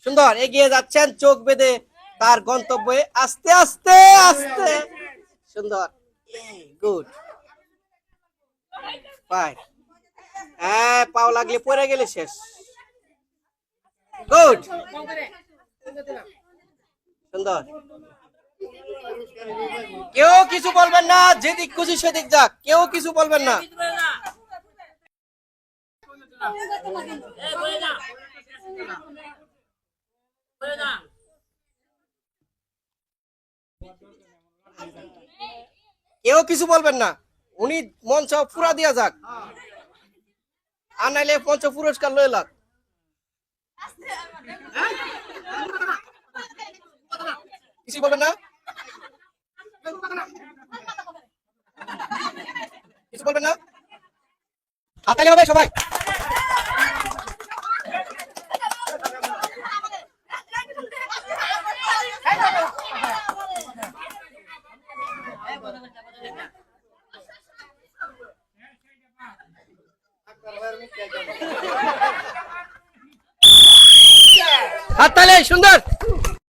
সুন্দর এগিয়ে যাচ্ছেন চোখ বেঁধে তার গন্তব্যে আস্তে আস্তে আস্তে সুন্দর গুড ফাইন হ্যাঁ পাও লাগলে পড়ে গেলে শেষ গুড সুন্দর কেউ কিছু বলবেন না যেদিক খুশি সেদিক যাক কেউ কিছু বলবেন না কেউ কিছু বলবেন না উনি মঞ্চ পুরা দিয়া যাক আর নাইলে মঞ্চ পুরস্কার লয়ে লাগ কিছু বলবেন না কিছু বলবেন না হাতালি হবে সবাই হাততালি সুন্দর